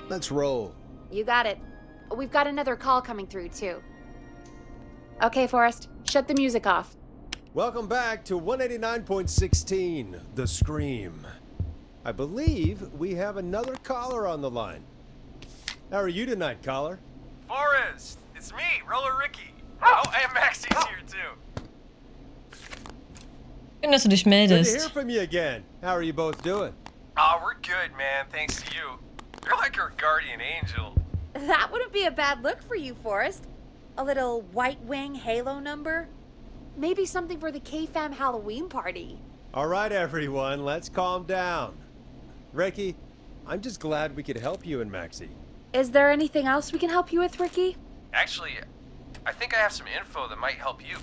Let's roll. You got it. We've got another call coming through, too. Okay, Forrest, shut the music off. Welcome back to 189.16, The Scream. I believe we have another caller on the line. How are you tonight, caller? Forrest, it's me, Roller Ricky. Oh, and Maxie's here too. Schön, dass du dich Good to hear meldest. from you again. How are you both doing? Oh, we're good, man, thanks to you. You're like our guardian angel. That wouldn't be a bad look for you, Forrest. A little white wing halo number? Maybe something for the K-Fam Halloween party. All right, everyone, let's calm down. Ricky, I'm just glad we could help you and Maxie. Is there anything else we can help you with, Ricky? Actually, I think I have some info that might help you.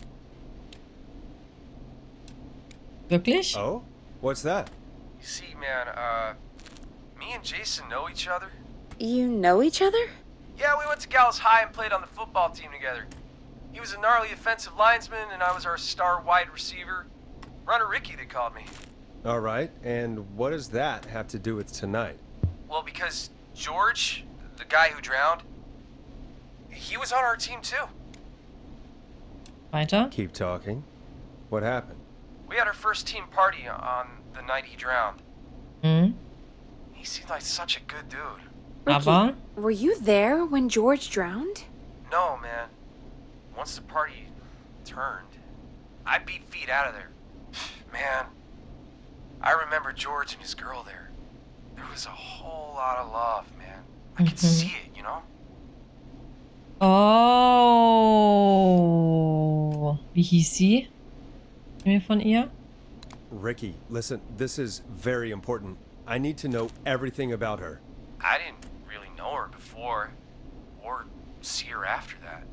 Wirklich? Oh? What's that? You see, man, me and Jason know each other. You know each other? Yeah, we went to Gallows High and played on the football team together. He was a gnarly offensive lineman, and I was our star wide receiver. Runner Ricky, they called me. All right, and what does that have to do with tonight? Well, because George, the guy who drowned, he was on our team too. Weiter? Keep talking. What happened? We had our first team party on the night he drowned. Mhm. He seemed like such a good dude. Ricky, Aber? were you there when George drowned? No, man. Once the party turned, I beat feet out of there. Man, I remember George and his girl there. There was a whole lot of love, man. I could see it, you know? Oh. Wie hieß sie? Mir von ihr? Ricky, listen, this is very important. I need to know everything about her. I didn't really know her before, or see her after that.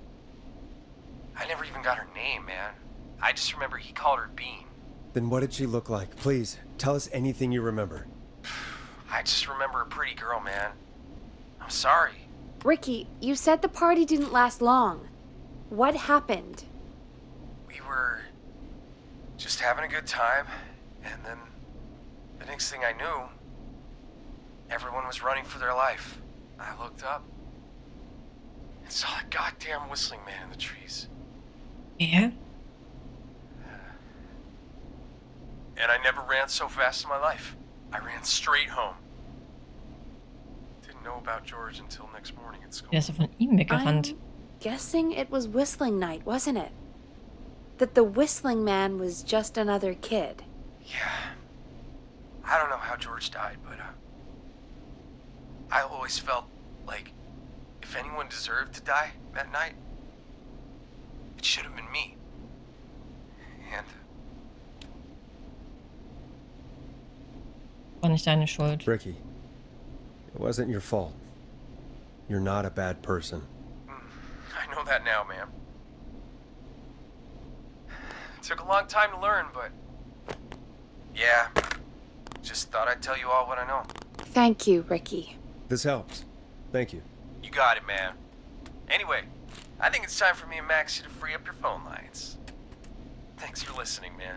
I never even got her name, man. I just remember he called her Bean. Then what did she look like? Please, tell us anything you remember. I just remember a pretty girl, man. I'm sorry. Ricky, you said the party didn't last long. What happened? We were just having a good time, and then the next thing I knew, everyone was running for their life. I looked up and saw that goddamn whistling man in the trees. Ja. And I never ran so fast in my life. I ran straight home. Didn't know about George until next morning at school. Der ist ja von ihm weggerannt. I'm guessing it was whistling night, wasn't it? That the whistling man was just another kid. Yeah. I don't know how George died, but I always felt like if anyone deserved to die that night, it should have been me. And War nicht deine Schuld. Ricky, it wasn't your fault. You're not a bad person. I know that now, ma'am. It took a long time to learn, but yeah, just thought I'd tell you all what I know. Thank you, Ricky. This helps. Thank you. You got it, man. Anyway, I think it's time for me and Maxie to free up your phone lines. Thanks for listening, man.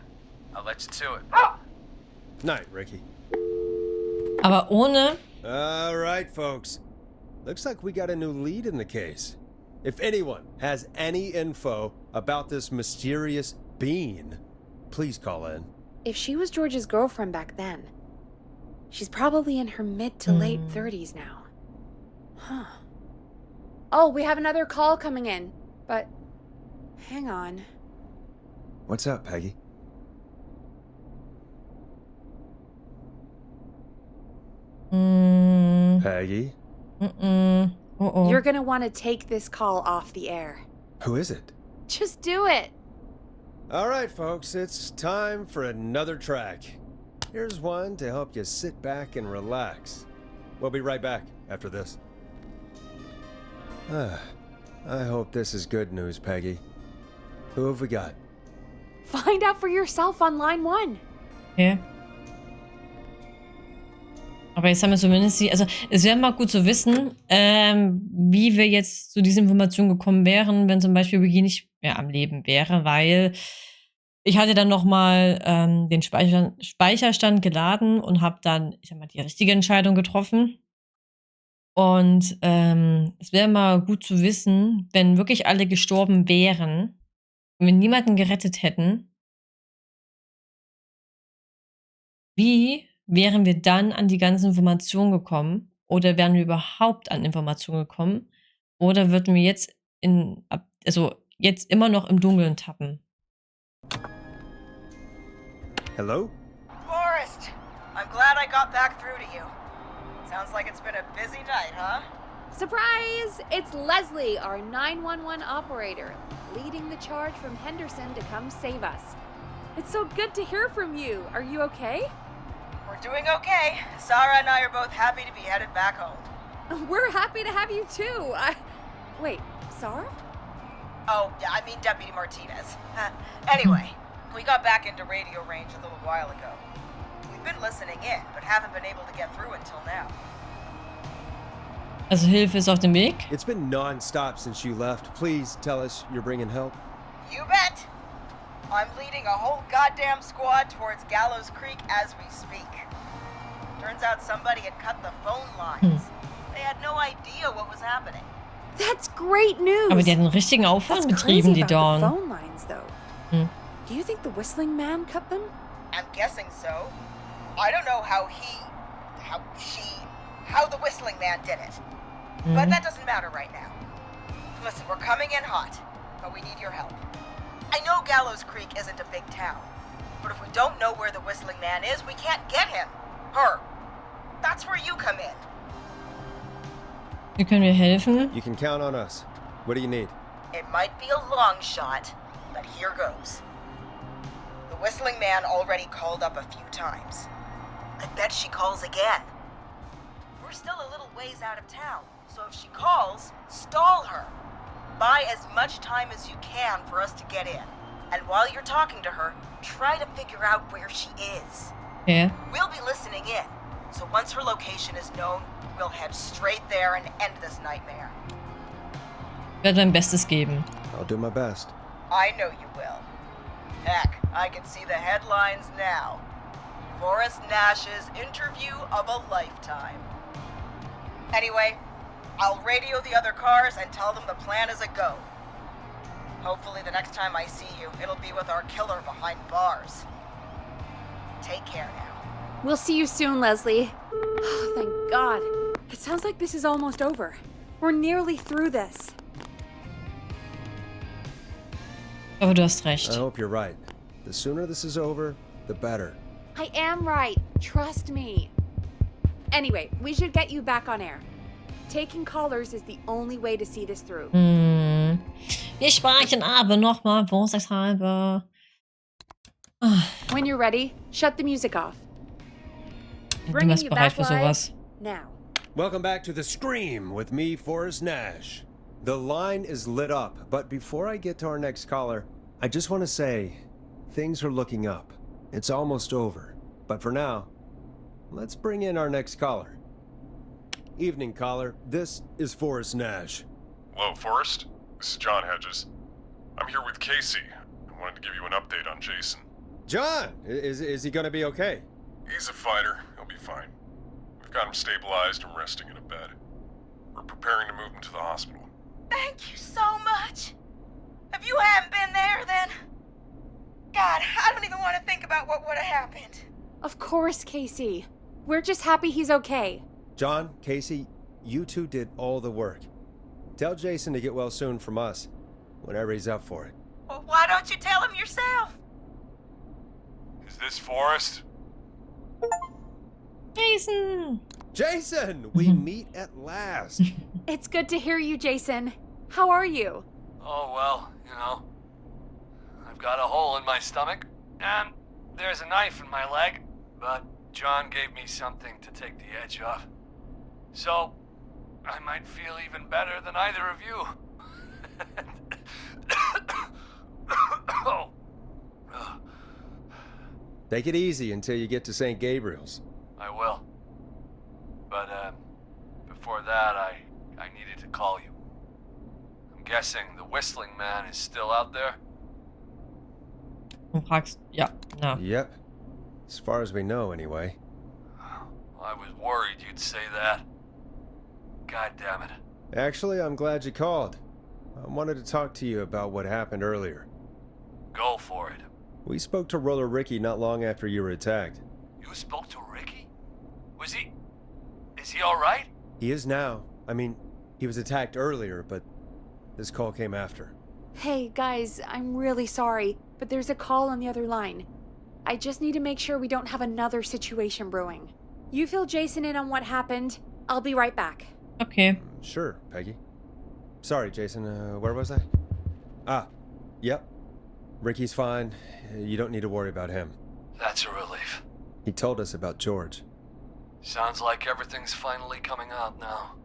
I'll let you to it. Night, Ricky. Aber ohne... All right, folks. Looks like we got a new lead in the case. If anyone has any info about this mysterious being, please call in. If she was George's girlfriend back then, she's probably in her mid to late 30s now. Huh. Oh, we have another call coming in, but hang on. What's up, Peggy? Peggy? Oh, oh. You're gonna want to take this call off the air. Who is it? Just do it. All right, folks, it's time for another track. Here's one to help you sit back and relax. We'll be right back after this. I hope this is good news, Peggy. Who have we got? Find out for yourself on line 1. Okay. Aber jetzt haben wir zumindest die, also es wäre mal gut zu wissen, wie wir jetzt zu dieser Information gekommen wären, wenn zum Beispiel Biggie nicht mehr am Leben wäre, weil ich hatte dann nochmal den Speicherstand geladen und habe dann, ich sag mal, die richtige Entscheidung getroffen. Und es wäre mal gut zu wissen, wenn wirklich alle gestorben wären und wir niemanden gerettet hätten, wie wären wir dann an die ganzen Informationen gekommen? Oder wären wir überhaupt an Informationen gekommen? Oder würden wir jetzt jetzt immer noch im Dunkeln tappen? Hello? Forrest! I'm glad I got back through to you. Sounds like it's been a busy night, huh? Surprise! It's Leslie, our 911 operator, leading the charge from Henderson to come save us. It's so good to hear from you. Are you okay? We're doing okay. Sarah and I are both happy to be headed back home. We're happy to have you too. Wait, Sarah? Oh, yeah, I mean Deputy Martinez. Anyway, we got back into radio range a little while ago. We've been listening in, but haven't been able to get through until now. Also Hilfe ist auf dem Weg. It's been non-stop since you left. Please tell us you're bringing help. You bet! I'm leading a whole goddamn squad towards Gallows Creek as we speak. Turns out somebody had cut the phone lines. They had no idea what was happening. That's great news. Aber die hatten einen richtigen Aufwand That's betrieben, crazy die about the Dawn. phone lines, though. Hm. Do you think the whistling man cut them? I'm guessing so. I don't know how the whistling man did it. But that doesn't matter right now. Listen, we're coming in hot, but we need your help. I know Gallows Creek isn't a big town, but if we don't know where the whistling man is, we can't get him. Her. That's where you come in. Wie können wir helfen? You can count on us. What do you need? It might be a long shot, but here goes. The whistling man already called up a few times. I bet she calls again. We're still a little ways out of town, so if she calls, stall her. Buy as much time as you can for us to get in. And while you're talking to her, try to figure out where she is. Okay. We'll be listening in, so once her location is known, we'll head straight there and end this nightmare. Ich werde mein Bestes geben. I'll do my best. I know you will. Heck, I can see the headlines now. Forrest Nash's interview of a lifetime. Anyway, I'll radio the other cars and tell them the plan is a go. Hopefully the next time I see you, it'll be with our killer behind bars. Take care now. We'll see you soon, Leslie. Oh, thank God. It sounds like this is almost over. We're nearly through this. Aber du hast recht. I hope you're right. The sooner this is over, the better. I am right. Trust me. Anyway, we should get you back on air. Taking callers is the only way to see this through. Wir sprechen aber nochmal vorsichtshalber. When you're ready, shut the music off. Du Bringing warst you bereit back für live sowas. now. Welcome back to The Scream with me, Forrest Nash. The line is lit up, but before I get to our next caller, I just want to say things are looking up. It's almost over. But for now, let's bring in our next caller. Evening, caller. This is Forrest Nash. Hello, Forrest. This is John Hedges. I'm here with Casey. I wanted to give you an update on Jason. John, is he going to be okay? He's a fighter. He'll be fine. We've got him stabilized and resting in a bed. We're preparing to move him to the hospital. Thank you so much. If you hadn't been there, then... God, I don't even want to think about what would have happened. Of course, Casey. We're just happy he's okay. John, Casey, you two did all the work. Tell Jason to get well soon from us, whenever he's up for it. Well, why don't you tell him yourself? Is this Forrest? Jason! Jason, we meet at last. It's good to hear you, Jason. How are you? Oh, well, you know, I've got a hole in my stomach, and there's a knife in my leg, but John gave me something to take the edge off. So, I might feel even better than either of you. Oh. Take it easy until you get to St. Gabriel's. I will. But, before that, I needed to call you. I'm guessing the whistling man is still out there? Du fragst, ja, na. Yep. As far as we know, anyway. I was worried you'd say that. God damn it. Actually, I'm glad you called. I wanted to talk to you about what happened earlier. Go for it. We spoke to Roller Ricky not long after you were attacked. You spoke to Ricky? Is he alright? He is now. I mean, he was attacked earlier, but this call came after. Hey, guys, I'm really sorry, but there's a call on the other line. I just need to make sure we don't have another situation brewing. You fill Jason in on what happened. I'll be right back. Okay. Sure, Peggy. Sorry, Jason, where was I? Yep. Ricky's fine. You don't need to worry about him. That's a relief. He told us about George. Sounds like everything's finally coming out now.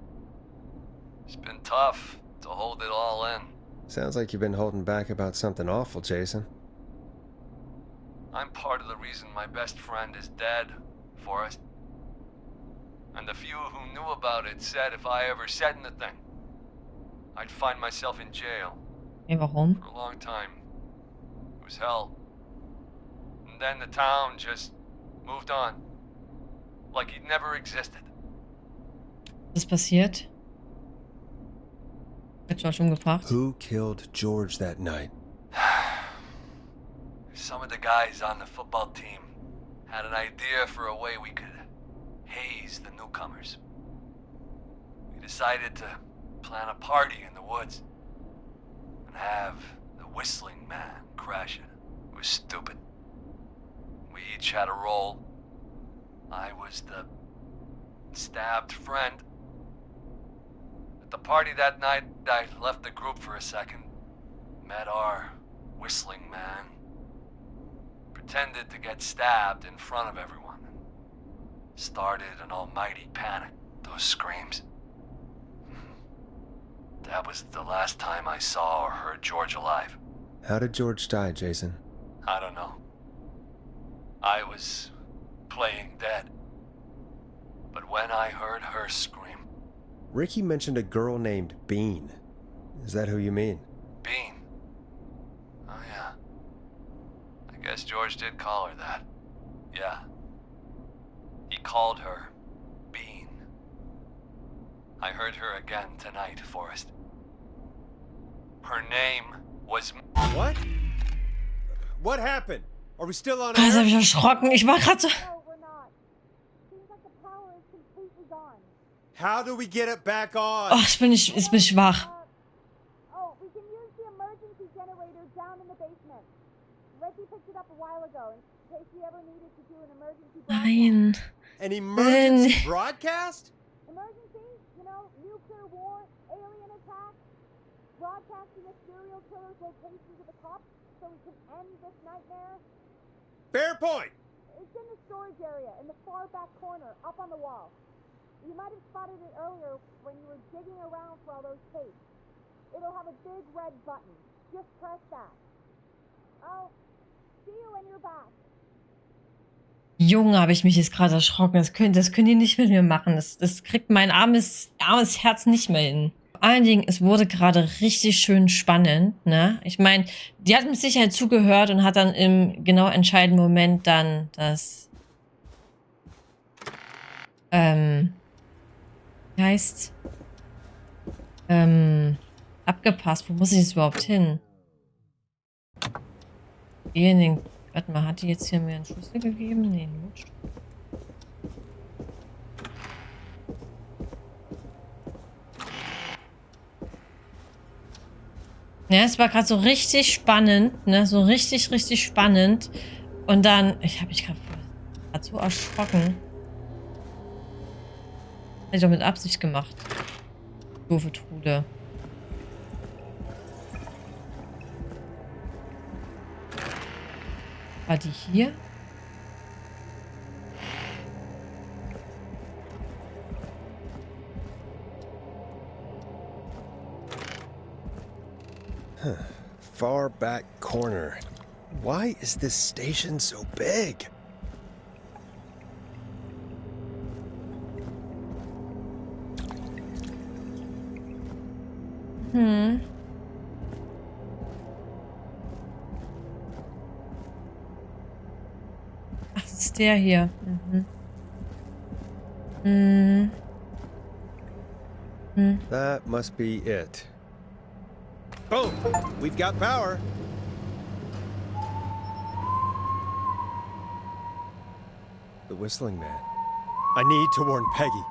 It's been tough to hold it all in. Sounds like you've been holding back about something awful, Jason. I'm part of the reason my best friend is dead, Forrest. And the few who knew about it said if I ever said anything, I'd find myself in jail. Okay, warum? For a long time. It was hell. And then the town just moved on. Like he'd never existed. Was ist passiert? Hat George umgebracht? Who killed George that night? Some of the guys on the football team had an idea for a way we could haze the newcomers. We decided to plan a party in the woods and have the whistling man crash it. It was stupid. We each had a role. I was the stabbed friend. At the party that night, I left the group for a second, met our whistling man, pretended to get stabbed in front of everyone, and started an almighty panic. Those screams. That was the last time I saw or heard George alive. How did George die, Jason? I don't know. I was playing dead. But when I heard her scream... Ricky mentioned a girl named Bean. Is that who you mean? Bean? Oh yeah. I guess George did call her that. Yeah. He called her Bean. I heard her again tonight, Forrest. Her name was... What? What happened? Are we still on Also, hab air? ich erschrocken. Ich war gerade so. No, we're not. Seems like the power is completely gone. How do we get it back on? Oh, ich bin schwach. Oh, we can use the emergency generator down in the basement. Reggie picked it up a while ago in case we ever needed to do an emergency broadcast. Nein. An emergency broadcast? Emergency? You know, nuclear war, alien attack, broadcasting a serial killer's location to the cops so we can end this nightmare. Fair point. It's in the storage area in the far back corner, up on the wall. You might have spotted it earlier when you were digging around for all those tapes. It'll have a big red button. Just press that. I'll see you when you're back. Junge, habe ich mich jetzt gerade erschrocken. Das können die nicht mit mir machen. Das kriegt mein armes Herz nicht mehr hin. Vor allen Dingen, es wurde gerade richtig schön spannend, ne? Ich meine, die hat mit Sicherheit zugehört und hat dann im genau entscheidenden Moment dann das heißt abgepasst. Wo muss ich jetzt überhaupt hin? Warte mal, hat die jetzt hier mir einen Schlüssel gegeben? Nee, Not. Ja, es war gerade so richtig spannend, ne? So richtig, richtig spannend. Und dann, ich habe mich gerade so erschrocken. Hätte ich doch mit Absicht gemacht. Doofe Trude. War die hier? Far back corner. Why is this station so big? Ach, das ist der hier. That must be it. Boom! We've got power. The whistling man. I need to warn Peggy.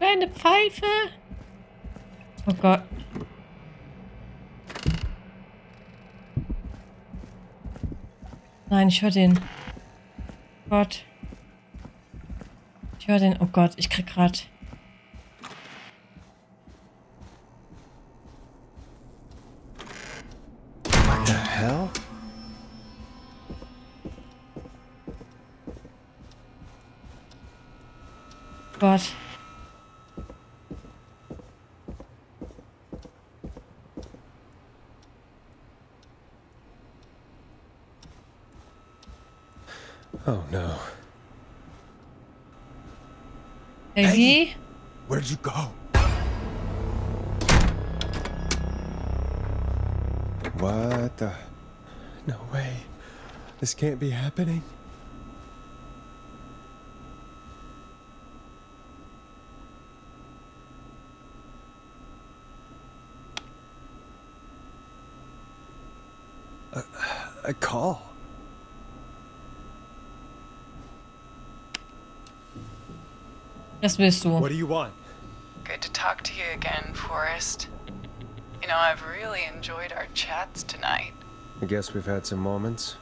Eine Pfeife. Oh Gott. Nein, ich höre den. Oh Gott. Ich höre den. Oh Gott, ich krieg grad. What the hell? Gott. Oh no. Peggy? Where'd you go? What the? No way. This can't be happening. A call. Was willst du? What do you want? Good to talk to you again, Forrest. You know, I've really enjoyed our chats tonight. I guess we've had some moments.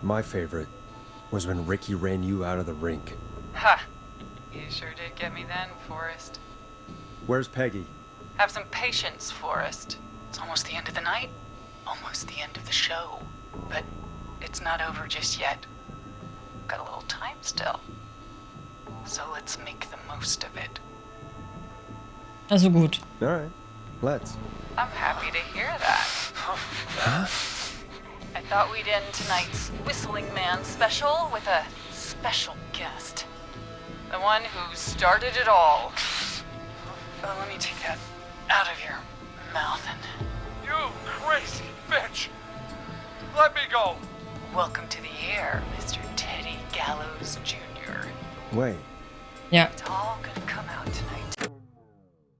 My favorite was when Ricky ran you out of the rink. Ha! You sure did get me then, Forrest. Where's Peggy? Have some patience, Forrest. It's almost the end of the night. Almost the end of the show. But it's not over just yet. Got a little time still. So let's make the most of it. Also gut. All right, let's. I'm happy to hear that. Huh? I thought we'd end tonight's Whistling Man special with a special guest. The one who started it all. Let me take that out of your mouth and... You crazy bitch! Let me go! Welcome to the air, Mr. Teddy Gallows Jr. Wait. Ja. It's all gonna come out tonight.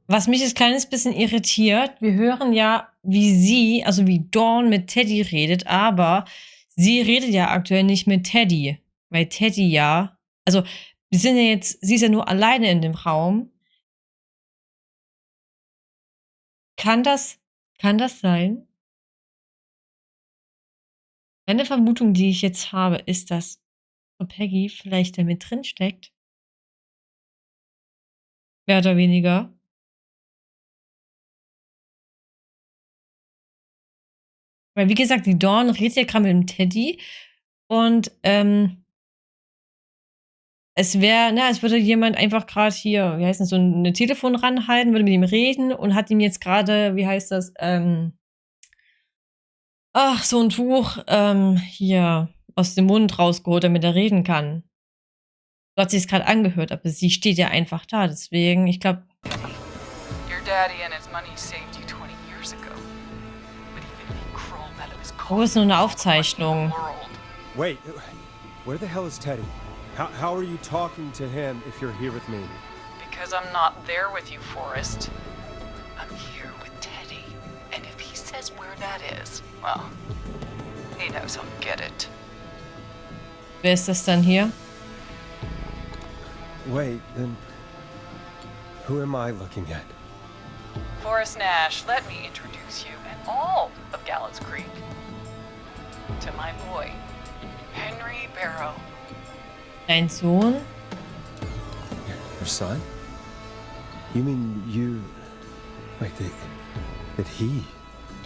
Was mich ein kleines bisschen irritiert, wir hören ja, wie sie, also wie Dawn mit Teddy redet, aber sie redet ja aktuell nicht mit Teddy. Weil Teddy ja, also wir sind ja jetzt, sie ist ja nur alleine in dem Raum. Kann das sein? Eine Vermutung, die ich jetzt habe, ist, dass Peggy vielleicht da mit drin steckt. Mehr oder weniger. Weil, wie gesagt, die Dawn redet ja gerade mit dem Teddy und es wäre, na, es würde jemand einfach gerade hier, wie heißt das, so ein Telefon ranhalten, würde mit ihm reden und hat ihm jetzt gerade, wie heißt das, so ein Tuch hier aus dem Mund rausgeholt, damit er reden kann. So hat sie es gerade angehört, aber sie steht ja einfach da, deswegen, ich glaube. Your daddy and his money saved you 20 years ago. But even in cruel meadows, Wo ist nur eine Aufzeichnung? Wait, where the hell is Teddy? How are you talking to him if you're here with me? Because I'm not there with you, Forrest. I'm here with Teddy. And if he says where that is, well, he knows he'll get it. Wer ist das dann hier? Wait, then who am I looking at? Forrest Nashs, let me introduce you and all of Gallows Creek to my boy, Henry Barrow. Dein Sohn? Your son? You mean you... Wait, that he...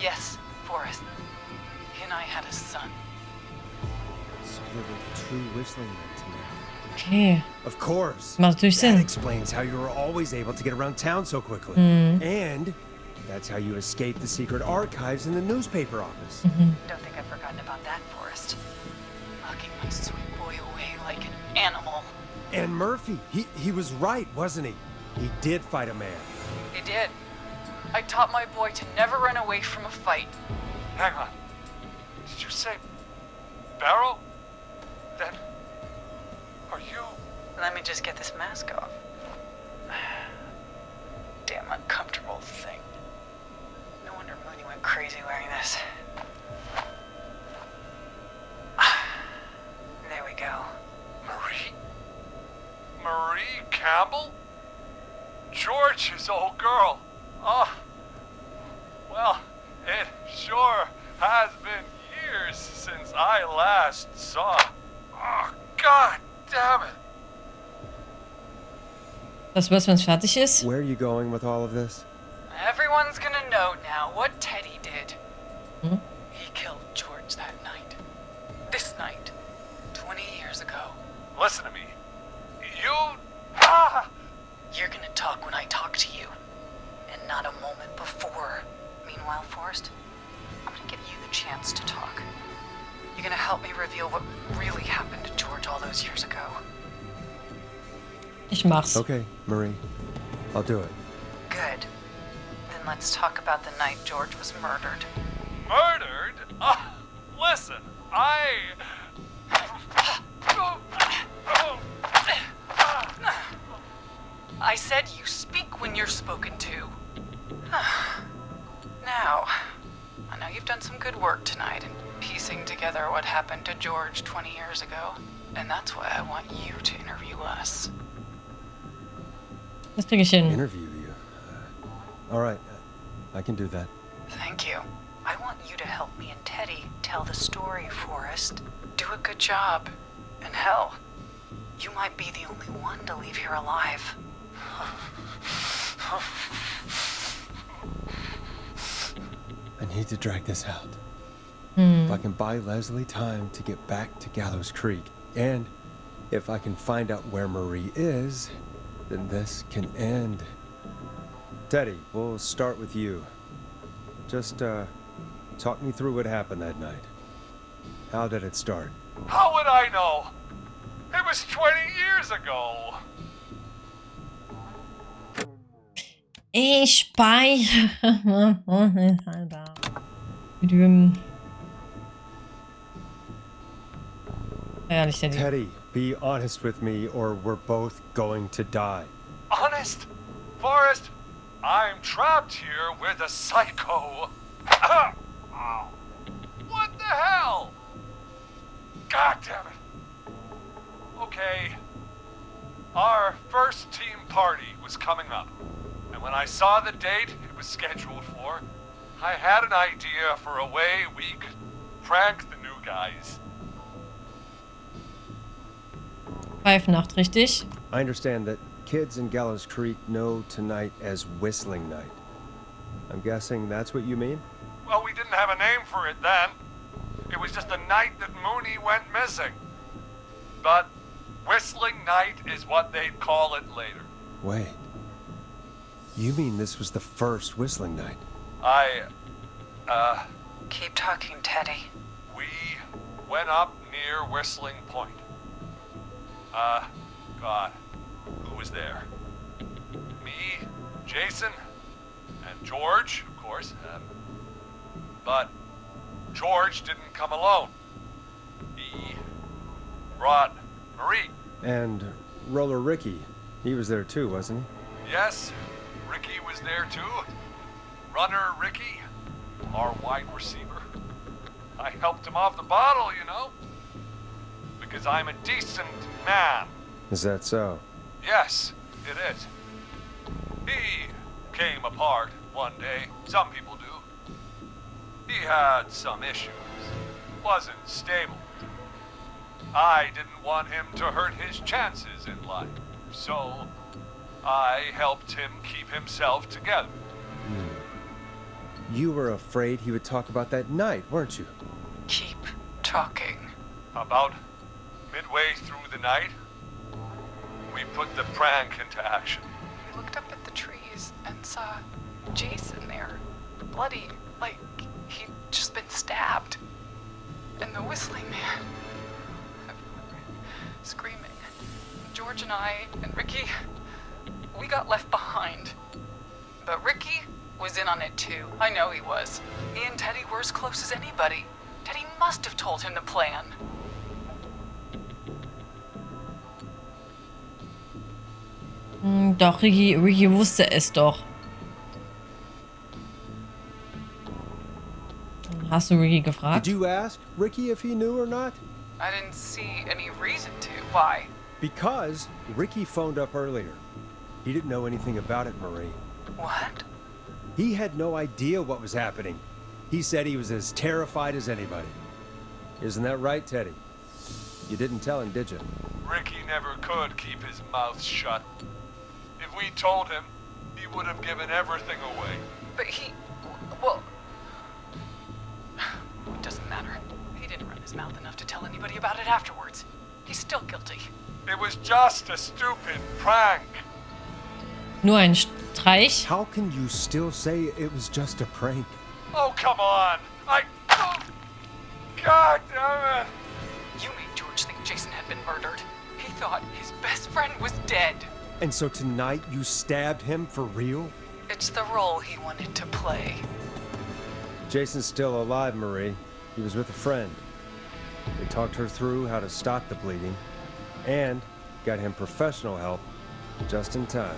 Yes, Forrest. He and I had a son. So they're the true whistling men to me. Okay. Of course. Macht natürlich That Sinn. explains how you were always able to get around town so quickly. And that's how you escaped the secret archives in the newspaper office. Don't think I've forgotten about that, Forrest. Locking my sweet boy away like an animal. And Murphy, he was right, wasn't he? He did fight a man. He did. I taught my boy to never run away from a fight. Hang on. you say Barrow? Then, are you... Let me just get this mask off. Damn uncomfortable thing. No wonder Mooney went crazy wearing this. There we go. Marie? Marie Campbell? George's old girl. Oh, well, it sure has been years since I last saw. Oh, God damn it. Das, was, wenn's fertig ist? Where are you going with all of this? Everyone's gonna know now what Teddy did. Hmm? He killed George that night. This night. 20 years ago. Listen to me. You... Ah! You're gonna talk when I talk to you. And not a moment before. Meanwhile, Forrest, I'm gonna give you the chance to talk. You're gonna help me reveal what really happened to George all those years ago. Ich mach's. Okay, Marie. I'll do it. Good. Then let's talk about the night George was murdered. Murdered? Listen, I said you speak when you're spoken to. Now, I know you've done some good work tonight in piecing together what happened to George 20 years ago, and that's why I want you to interview us. Das krieg ich hin. Interview you. All right, I can do that. Thank you. I want you to help me and Teddy tell the story, Forrest. Do a good job. And hell, you might be the only one to leave here alive. I need to drag this out. If I can buy Leslie time to get back to Gallows Creek, and if I can find out where Marie is, then this can end. Teddy, we'll start with you. Just, talk me through what happened that night. How did it start? How would I know? It was 20 years ago. Ich speichere. Ehrlich, Teddy. Teddy, be honest with me or we're both going to die. Honest? Forrest, I'm trapped here with a psycho. What the hell? God damn it. Okay. Our first team party was coming up. And when I saw the date it was scheduled for, I had an idea for a way we could prank the new guys. Nacht, richtig? I understand that kids in Gallows Creek know tonight as Whistling Night. I'm guessing that's what you mean? Well, we didn't have a name for it then. It was just the night that Mooney went missing. But Whistling Night is what they'd call it later. Wait. You mean this was the first Whistling Night? Keep talking, Teddy. We went up near Whistling Point. God, who was there? Me, Jason, and George, of course. But George didn't come alone. He brought Marie. And Roller Ricky, he was there too, wasn't he? Yes, Ricky was there too. Runner Ricky, our wide receiver. I helped him off the bottle, you know. Because I'm a decent man. Is that so? Yes, it is. He came apart one day. Some people do. He had some issues. Wasn't stable. I didn't want him to hurt his chances in life. So, I helped him keep himself together. You were afraid he would talk about that night, weren't you? Keep talking. About midway through the night, we put the prank into action. We looked up at the trees and saw Jason there, bloody, like he'd just been stabbed. And the Whistling Man, screaming. George and I and Ricky, we got left behind. But Ricky was in on it too. I know he was. He and Teddy were as close as anybody. Teddy must have told him the plan. Doch, Ricky wusste es doch. Hast du Ricky gefragt? Did you ask Ricky if he knew or not? I didn't see any reason to. Why? Because Ricky phoned up earlier. He didn't know anything about it, Marie. What? He had no idea what was happening. He said he was as terrified as anybody. Isn't that right, Teddy? You didn't tell him, did you? Ricky never could keep his mouth shut. If we told him, he would have given everything away. But he... well... It doesn't matter. He didn't run his mouth enough to tell anybody about it afterwards. He's still guilty. It was just a stupid prank. Nur ein Streich? How can you still say it was just a prank? Oh, come on. Oh, God damn it. You made George think Jason had been murdered. He thought his best friend was dead. And so tonight you stabbed him for real? It's the role he wanted to play. Jason's still alive, Marie. He was with a friend. They talked her through how to stop the bleeding and got him professional help just in time.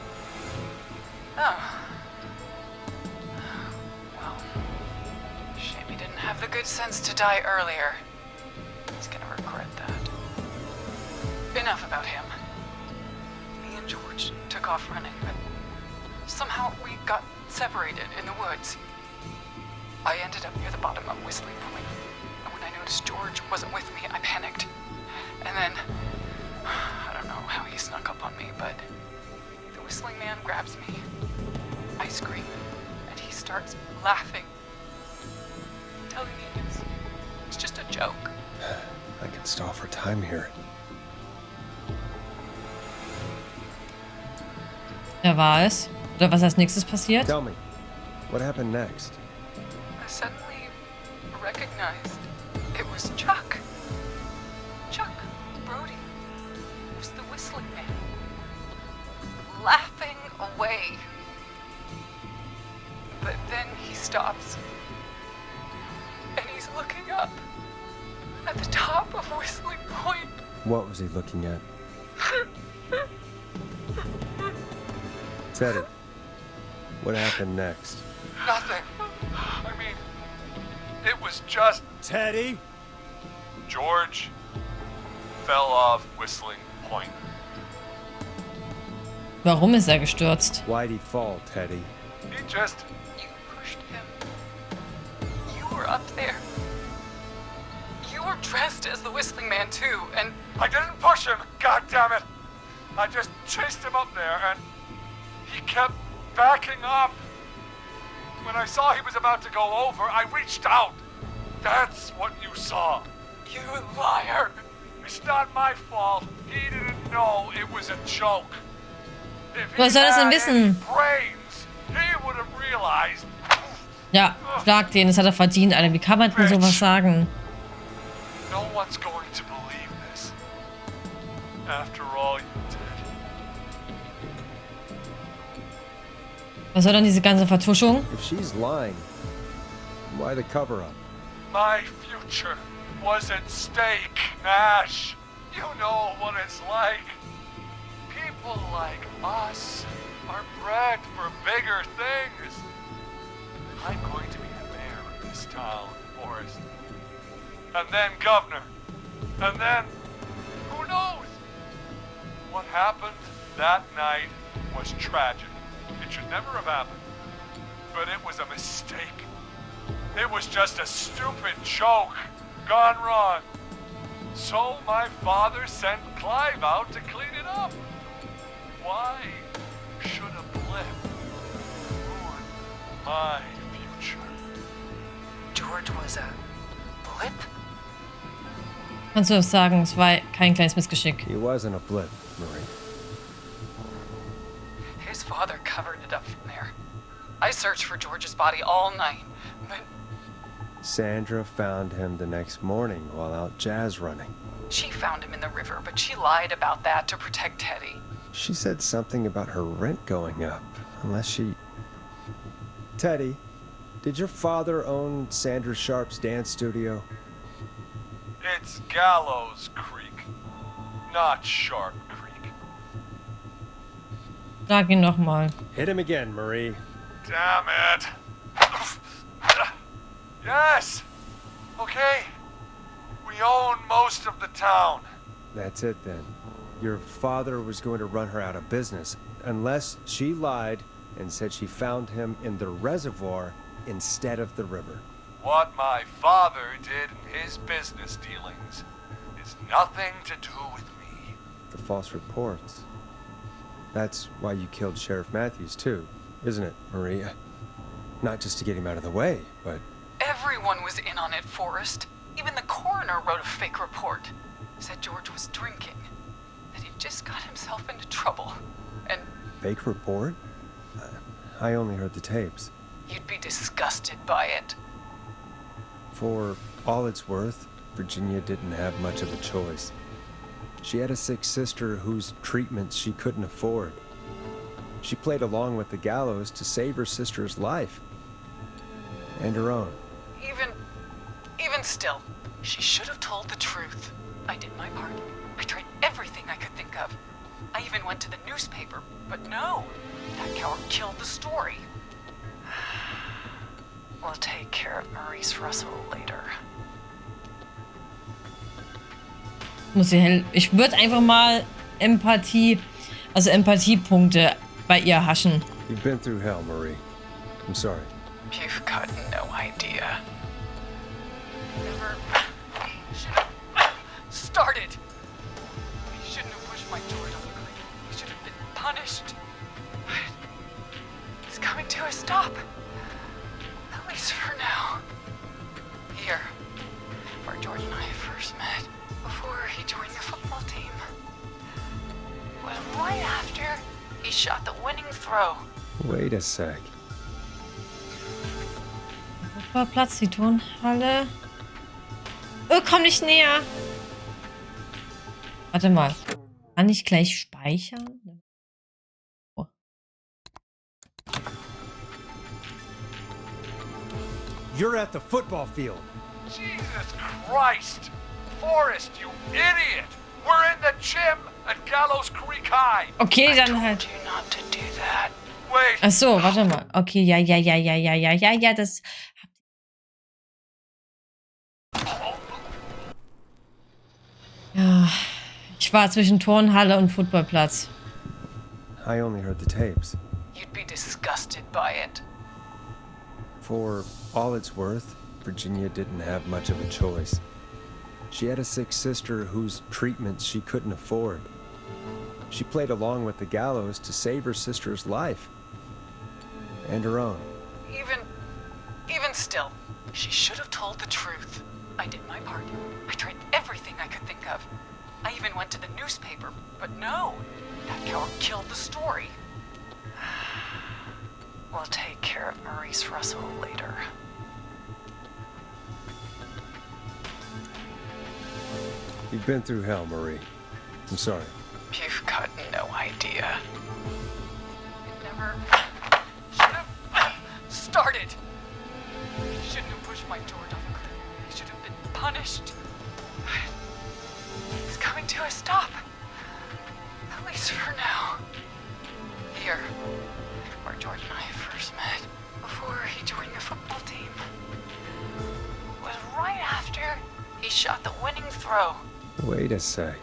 Oh. Well, shame he didn't have the good sense to die earlier. He's gonna regret that. Enough about him. Me and George took off running, but somehow we got separated in the woods. I ended up near the bottom of Whistling Point, and when I noticed George wasn't with me, I panicked. And then, I don't know how he snuck up on me, but the Whistling Man grabs me. I scream, and he starts laughing, telling me it's just a joke. I can stall for time here. Wer war es? Oder was als nächstes passiert? Tell me, what happened next? I suddenly recognized it was Chuck. Chuck Brody was the Whistling Man, laughing away. But then he stops, and he's looking up at the top of Whistling Point. What was he looking at? Teddy, what happened next? Nothing. I mean, it was just... Teddy? George fell off Whistling Point. Warum ist gestürzt? Why'd he fall, Teddy? He just... You pushed him. You were up there. You were dressed as the Whistling Man too, and... I didn't push him, God damn it! I just chased him up there, and he kept backing up. When I saw he was about to go over, I reached out. That's what you saw. You liar! It's not my fault. He didn't know it was a joke. If he Woher soll das denn had wissen? any brains, he would have realized. Ja, schlag den, das hat er verdient, Alter. Wie kann man denn sowas sagen? No one's going to believe this. After all you did. Was soll dann diese ganze Vertuschung? If she's lying, why the cover-up? My future was at stake, Nash. You know what it's like. People like us are bred for bigger things. I'm going to be the mayor of this town, Forrest. And then governor. And then, who knows? What happened that night was tragic. It should never have happened. But it was a mistake. It was just a stupid joke gone wrong. So my father sent Clive out to clean it up. Why should a blip ruin my future? George was a blip? Kannst du das sagen, es war kein kleines Missgeschick. He wasn't a blip, Marie. His father covered it up from there. I searched for George's body all night, but Sandra found him the next morning while out jazz running. she found him in the river, but she lied about that to protect Teddy. She said something about her rent going up, unless she... Teddy, did your father own Sandra Sharp's dance studio? It's Gallows Creek, not Shark Creek. Sag ihn nochmal. Hit him again, Marie. Damn it. Yes! Okay. We own most of the town. That's it then. Your father was going to run her out of business, unless she lied and said she found him in the reservoir instead of the river. What my father did in his business dealings is nothing to do with me. The false reports. That's why you killed Sheriff Matthews too, isn't it, Maria? Not just to get him out of the way, but... Everyone was in on it, Forrest. Even the coroner wrote a fake report. Said George was drinking. That he just got himself into trouble. And Fake report? I only heard the tapes. you'd be disgusted by it. For all it's worth, Virginia didn't have much of a choice. She had a sick sister whose treatment she couldn't afford. She played along with the gallows to save her sister's life. And her own. Even still, she should have told the truth. I did my part. I tried everything I could think of. I even went to the newspaper, but no. That coward killed the story. We'll take care of Maurice Russell later. Ich würde einfach mal Empathiepunkte bei ihr haschen. You've been through hell, Marie. I'm sorry. You've got no idea. Never should have started. He shouldn't have pushed my George off the cliff. He should have been punished. But it's coming to a stop. At least for now. Here, where George and I first met, before he joined the football team. Was right after he shot the winning throw. Wait a sec. Platz, die Turnhalle. Oh, komm nicht näher. Warte mal. Kann ich gleich speichern? Oh. You're at the football field. Jesus Christ! Forrest, you idiot! We're in the gym at Gallows Creek High! Okay, I dann told halt. you not to do that. Wait! Ach so, warte mal. Okay, ja, das... Ja, ich war zwischen Turnhalle und Footballplatz. I only heard the tapes. You'd be disgusted by it. For all it's worth, Virginia didn't have much of a choice. She had a sick sister whose treatment she couldn't afford. She played along with the gallows to save her sister's life. And her own. Even still, she should have told the truth. I did my part. I tried everything I could think of. I even went to the newspaper, but no. That coward killed the story. We'll take care of Maurice Russell later. You've been through hell, Marie. I'm sorry. You've got no idea. It never should have started. He shouldn't have pushed my George off the cliff. He should have been punished. But it's coming to a stop. At least for now. Here, where George and I first met, before he joined the football team. Was right after he shot the winning throw. Wait a sec.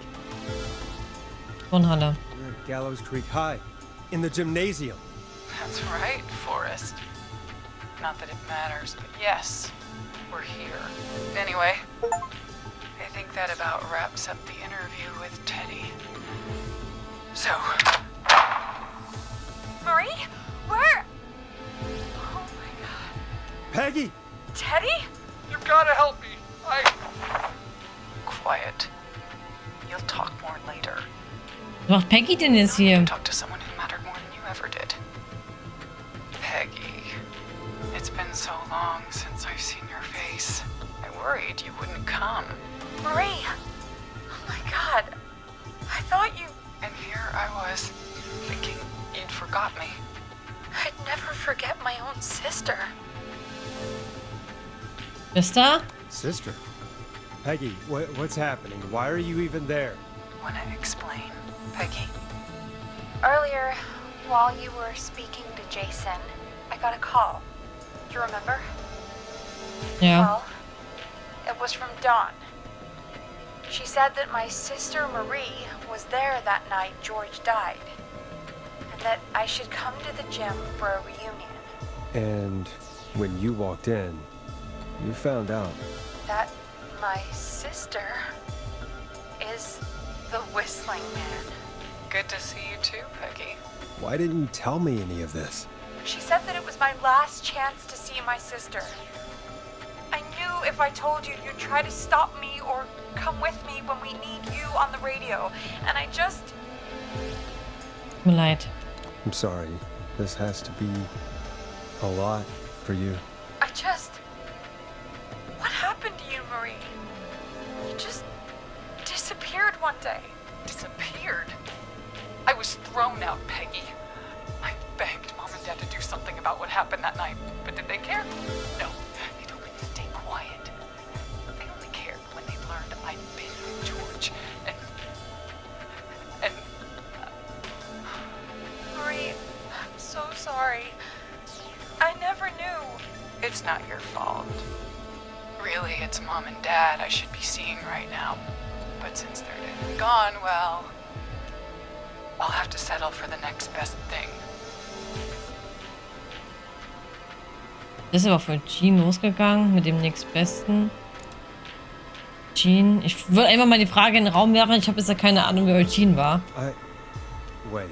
Turnhalle. You're at Gallows Creek High, in the gymnasium. That's right, Forrest. Not that it matters, but yes, we're here. Anyway, I think that about wraps up the interview with Teddy. So, Marie, where? Oh my God. Peggy! Teddy? You gotta help me! Quiet. You'll talk more later. Was macht Peggy denn jetzt hier? Talk to someone who mattered more than you ever did. Peggy. It's been so long since I've seen your face. I worried you wouldn't come. Marie! Oh my God. I thought you... And here I was, thinking you'd forgot me. I'd never forget my own sister. Liste? Sister? Peggy, what's happening? Why are you even there? Wanna explain, Peggy? Earlier, while you were speaking to Jason, I got a call. Do you remember? Ja. Well, it was from Dawn. She said that my sister Marie was there that night George died, and that I should come to the gym for a reunion. And when you walked in, you found out. That my sister is the Whistling Man. Good to see you too, Peggy. Why didn't you tell me any of this? She said that it was my last chance to see my sister. I knew if I told you, you'd try to stop me or come with me when we need you on the radio. And I just... Tut mir leid. I'm sorry. This has to be a lot for you. I just... What happened to you, Marie? You just disappeared one day. Disappeared? I was thrown out, Peggy. I begged Mom and Dad to do something about what happened that night, but did they care? No. They told me to stay quiet. They only cared when they learned I'd been with George. And Marie, I'm so sorry. I never knew. it's not your fault. Really, it's Mom and Dad I should be seeing right now. But since they're dead and gone, well, I'll have to settle for the next best thing. Das ist aber von Jean losgegangen mit dem nächstbesten. Jean, ich würde einfach mal die Frage in den Raum werfen. Ich habe jetzt ja keine Ahnung, wer Jean war. Wait.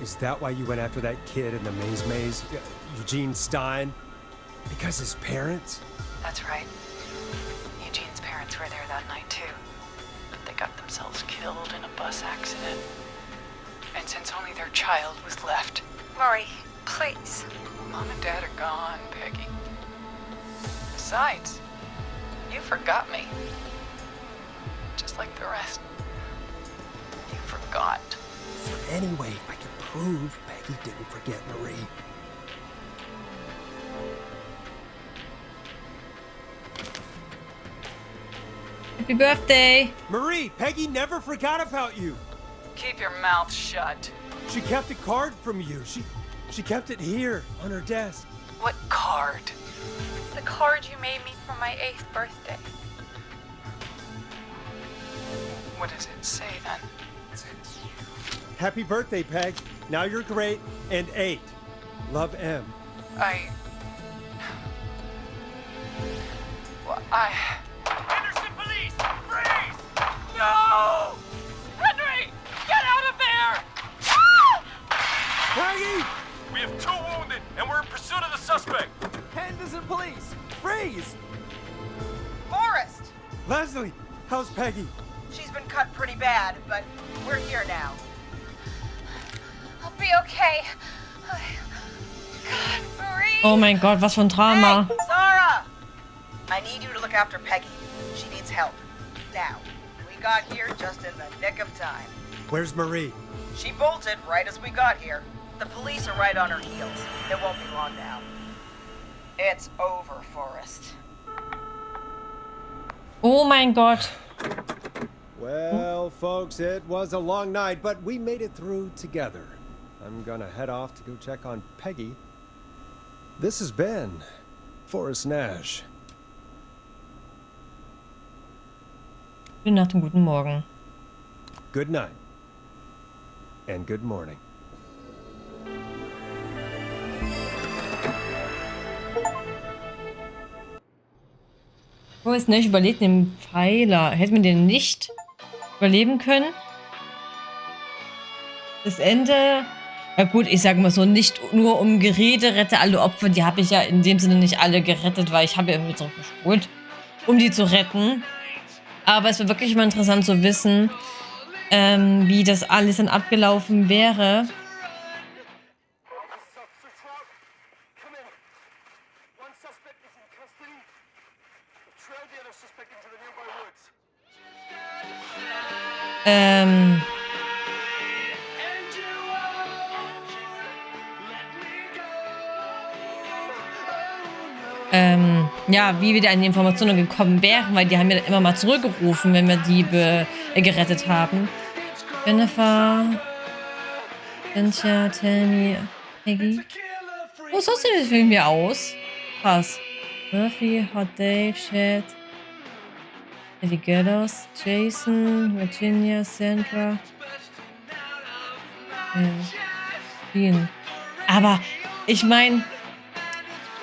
Is that why you went after that kid in the maze? Eugene Stein? Because his parents? That's right. Eugene's parents were there that night too. But they got themselves killed in a bus accident. And since only their child was left, Marie, please. Mom and Dad are gone, Peggy. Besides, you forgot me. Just like the rest. You forgot. Is there any way I can prove Peggy didn't forget Marie? Happy birthday! Marie, Peggy never forgot about you. Keep your mouth shut. She kept a card from you. She kept it here on her desk. What card? The card you made me for my 8th birthday. What does it say then? Happy birthday, Peg. Now you're great and 8. Love, M. Henderson police! Freeze! No! Henry! Get out of there! Peggy! We have 2 wounded, and we're in pursuit of the suspect. Henderson police! Freeze! Forrest! Leslie, how's Peggy? She's been cut pretty bad, but we're here now. I'll be okay. God, Marie. Oh mein Gott, was für ein Drama. Hey, Sarah! I need you to look after Peggy. She needs help. Now, we got here just in the nick of time. Where's Marie? She bolted right as we got here. The police are right on her heels. It won't be long now. It's over, Forrest. Oh mein Gott. Well, folks, it was a long night, but we made it through together. I'm gonna head off to go check on Peggy. This has been Forrest Nashs. Gute Nacht und guten Morgen. Good night. And good morning. Forrest Nashs überlebt den Pfeiler. Hätte man den nicht überleben können? Das Ende... Ja gut, ich sage mal so, nicht nur um Gerede, rette alle Opfer. Die habe ich ja in dem Sinne nicht alle gerettet, weil ich habe ja irgendwie zurückgespult, um die zu retten. Aber es war wirklich mal interessant zu wissen, wie das alles dann abgelaufen wäre. ja, wie wir da an die Informationen gekommen wären, weil die haben ja dann immer mal zurückgerufen, wenn wir die gerettet haben. Jennifer, Cynthia, Tammy, Peggy. Oh, so sieht das Film hier aus. Krass. Murphy, Hot Dave, Chad, Eddie Gallows, Jason, Virginia, Sandra. Dean. Aber ich meine,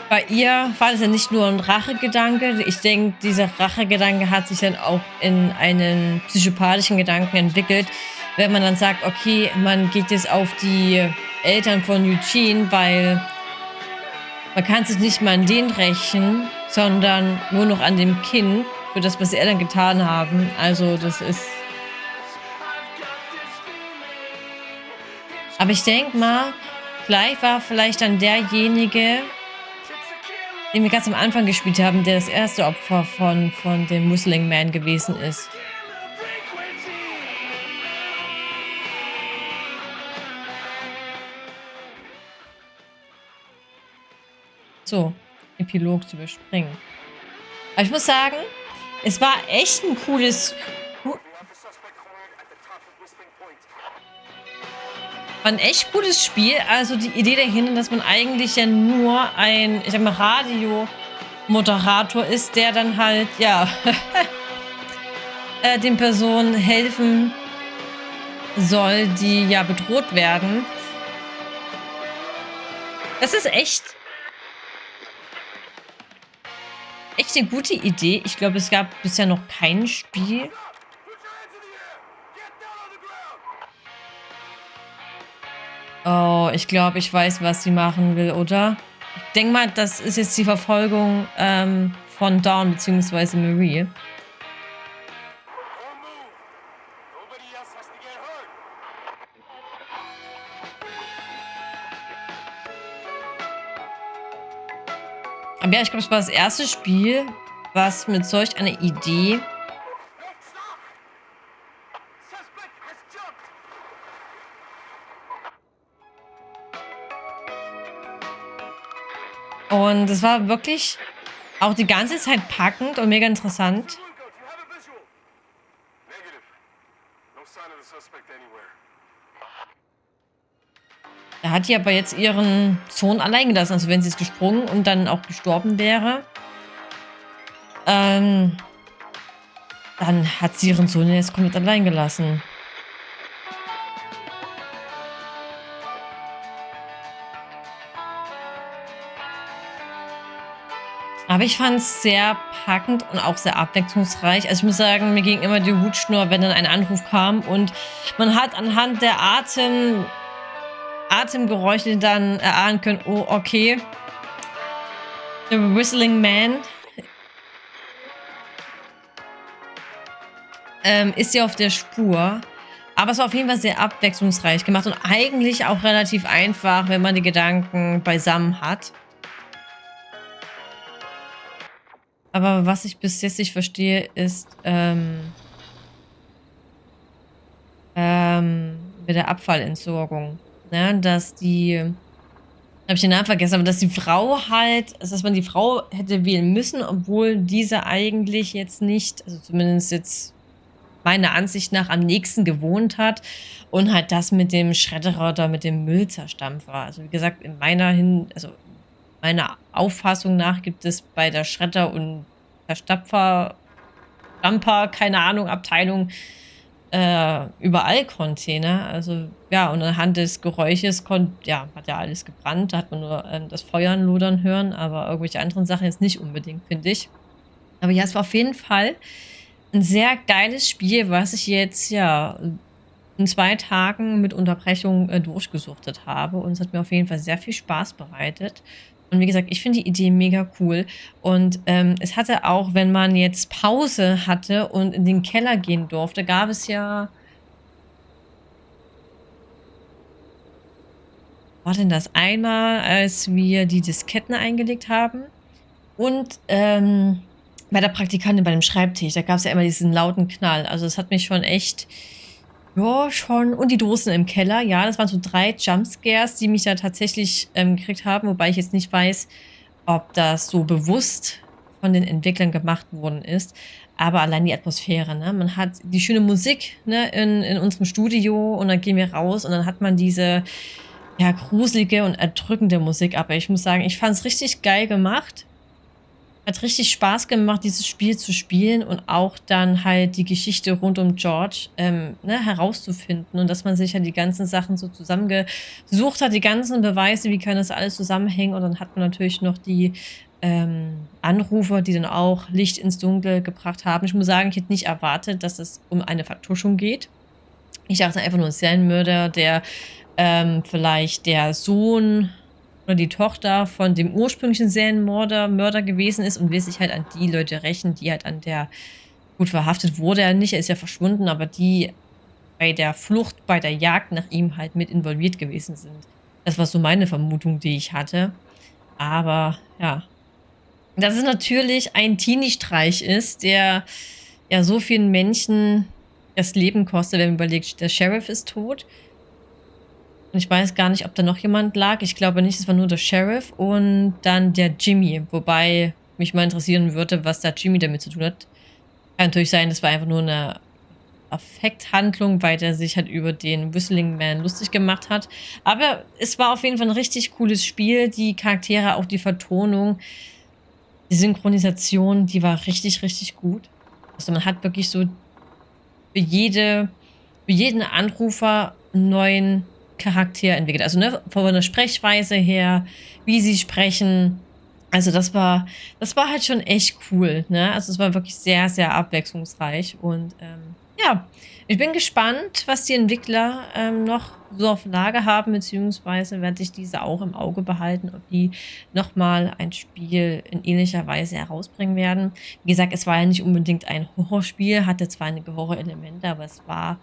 bei ihr war das ja nicht nur ein Rachegedanke. Ich denke, dieser Rachegedanke hat sich dann auch in einen psychopathischen Gedanken entwickelt, wenn man dann sagt, okay, man geht jetzt auf die Eltern von Eugene, weil man kann sich nicht mal an denen rächen, sondern nur noch an dem Kind für das, was die Eltern getan haben. Also das ist... Aber ich denke mal, vielleicht war dann derjenige, den wir ganz am Anfang gespielt haben, der das erste Opfer von dem Whistling Man gewesen ist. So, Epilog zu überspringen. Aber ich muss sagen, es war echt ein cooles... War ein echt cooles Spiel. Also die Idee dahinter, dass man eigentlich ja nur ein, ich sag mal, Radio-Moderator ist, der dann halt, ja, den Personen helfen soll, die ja bedroht werden. Das ist echt eine gute Idee. Ich glaube, es gab bisher noch kein Spiel. Oh, ich glaube, ich weiß, was sie machen will, oder? Ich denke mal, das ist jetzt die Verfolgung von Dawn bzw. Marie. Aber ja, ich glaube, es war das erste Spiel, was mit solch einer Idee und es war wirklich auch die ganze Zeit packend und mega interessant. Da hat die aber jetzt ihren Sohn allein gelassen. Also wenn sie es gesprungen und dann auch gestorben wäre, dann hat sie ihren Sohn jetzt komplett allein gelassen. Aber ich fand es sehr packend und auch sehr abwechslungsreich. Also ich muss sagen, mir ging immer die Hutschnur, wenn dann ein Anruf kam. Und man hat anhand der Atemgeräusche dann erahnen können, oh, okay, The Whistling Man ist ja auf der Spur. Aber es war auf jeden Fall sehr abwechslungsreich gemacht und eigentlich auch relativ einfach, wenn man die Gedanken beisammen hat. Aber was ich bis jetzt nicht verstehe, ist mit der Abfallentsorgung. Ja, dass die, habe ich den Namen vergessen, aber dass die Frau halt, also dass man die Frau hätte wählen müssen, obwohl diese eigentlich jetzt nicht, also zumindest jetzt meiner Ansicht nach am nächsten gewohnt hat und halt das mit dem Schredderer oder mit dem Müllzerstampfer. Also wie gesagt, in meiner Auffassung nach gibt es bei der Schredder- und Verstapfer, Stamper, keine Ahnung, Abteilung überall Container. Also ja, und anhand des Geräusches hat ja alles gebrannt. Da hat man nur das Feuern lodern hören, aber irgendwelche anderen Sachen jetzt nicht unbedingt, finde ich. Aber ja, es war auf jeden Fall ein sehr geiles Spiel, was ich jetzt ja in 2 Tagen mit Unterbrechung durchgesuchtet habe. Und es hat mir auf jeden Fall sehr viel Spaß bereitet. Und wie gesagt, ich finde die Idee mega cool. Und es hatte auch, wenn man jetzt Pause hatte und in den Keller gehen durfte, gab es ja... War denn das einmal, als wir die Disketten eingelegt haben? Und bei der Praktikantin bei dem Schreibtisch, da gab es ja immer diesen lauten Knall. Also das hat mich schon echt... Ja, schon. Und die Dosen im Keller. Ja, das waren so 3 Jumpscares, die mich da tatsächlich gekriegt haben. Wobei ich jetzt nicht weiß, ob das so bewusst von den Entwicklern gemacht worden ist, aber allein die Atmosphäre, ne? Man hat die schöne Musik, ne, in unserem Studio und dann gehen wir raus und dann hat man diese, ja, gruselige und erdrückende Musik. Aber ich muss sagen, ich fand es richtig geil gemacht. Hat richtig Spaß gemacht, dieses Spiel zu spielen und auch dann halt die Geschichte rund um George ne, herauszufinden und dass man sich ja die ganzen Sachen so zusammengesucht hat, die ganzen Beweise, wie kann das alles zusammenhängen und dann hat man natürlich noch die Anrufer, die dann auch Licht ins Dunkel gebracht haben. Ich muss sagen, ich hätte nicht erwartet, dass es um eine Vertuschung geht. Ich dachte einfach nur ein Serienmörder, der vielleicht der Sohn oder die Tochter von dem ursprünglichen Serienmörder gewesen ist und will sich halt an die Leute rächen, die halt an der, gut, verhaftet wurde er nicht, er ist ja verschwunden, aber die bei der Flucht, bei der Jagd nach ihm halt mit involviert gewesen sind. Das war so meine Vermutung, die ich hatte. Aber ja, dass es natürlich ein Teenie-Streich ist, der ja so vielen Menschen das Leben kostet, wenn man überlegt, der Sheriff ist tot. Und ich weiß gar nicht, ob da noch jemand lag. Ich glaube nicht, es war nur der Sheriff und dann der Jimmy. Wobei mich mal interessieren würde, was da Jimmy damit zu tun hat. Kann natürlich sein, das war einfach nur eine Affekthandlung, weil der sich halt über den Whistling Man lustig gemacht hat. Aber es war auf jeden Fall ein richtig cooles Spiel. Die Charaktere, auch die Vertonung, die Synchronisation, die war richtig, richtig gut. Also man hat wirklich so für jeden Anrufer einen neuen Charakter entwickelt. Also ne, von der Sprechweise her, wie sie sprechen. Also das war halt schon echt cool. Ne? Also es war wirklich sehr, sehr abwechslungsreich. Und ja, ich bin gespannt, was die Entwickler noch so auf Lager haben, beziehungsweise werde ich diese auch im Auge behalten, ob die nochmal ein Spiel in ähnlicher Weise herausbringen werden. Wie gesagt, es war ja nicht unbedingt ein Horrorspiel, hatte zwar einige Horrorelemente, aber es war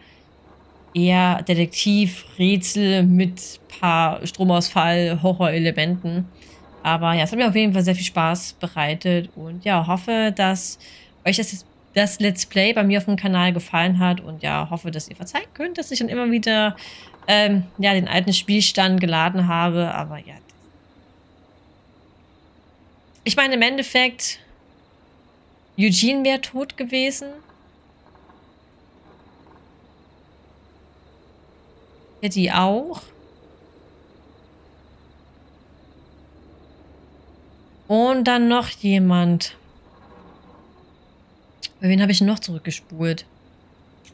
eher Detektiv, Rätsel mit paar Stromausfall, Horrorelementen. Aber ja, es hat mir auf jeden Fall sehr viel Spaß bereitet und ja, hoffe, dass euch das Let's Play bei mir auf dem Kanal gefallen hat und ja, hoffe, dass ihr verzeihen könnt, dass ich dann immer wieder ja, den alten Spielstand geladen habe, aber ja. Ich meine, im Endeffekt, Eugene wäre tot gewesen. Die auch. Und dann noch jemand. Bei wen habe ich noch zurückgespult?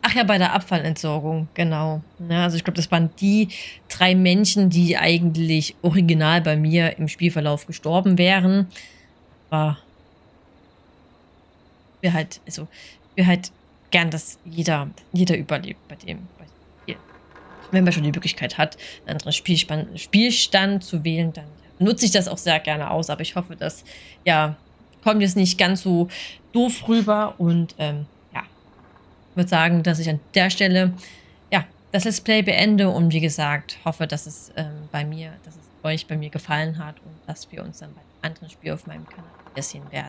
Ach ja, bei der Abfallentsorgung, genau. Ja, also ich glaube, das waren die 3 Menschen, die eigentlich original bei mir im Spielverlauf gestorben wären. Aber wir halt, also wir halt gern, dass jeder überlebt bei dem. Wenn man schon die Möglichkeit hat, einen anderen Spielstand zu wählen, dann nutze ich das auch sehr gerne aus. Aber ich hoffe, das ja, kommt jetzt nicht ganz so doof rüber. Und ja, würde sagen, dass ich an der Stelle ja, das Let's Play beende. Und wie gesagt, hoffe, dass es euch bei mir gefallen hat und dass wir uns dann bei einem anderen Spiel auf meinem Kanal wiedersehen werden.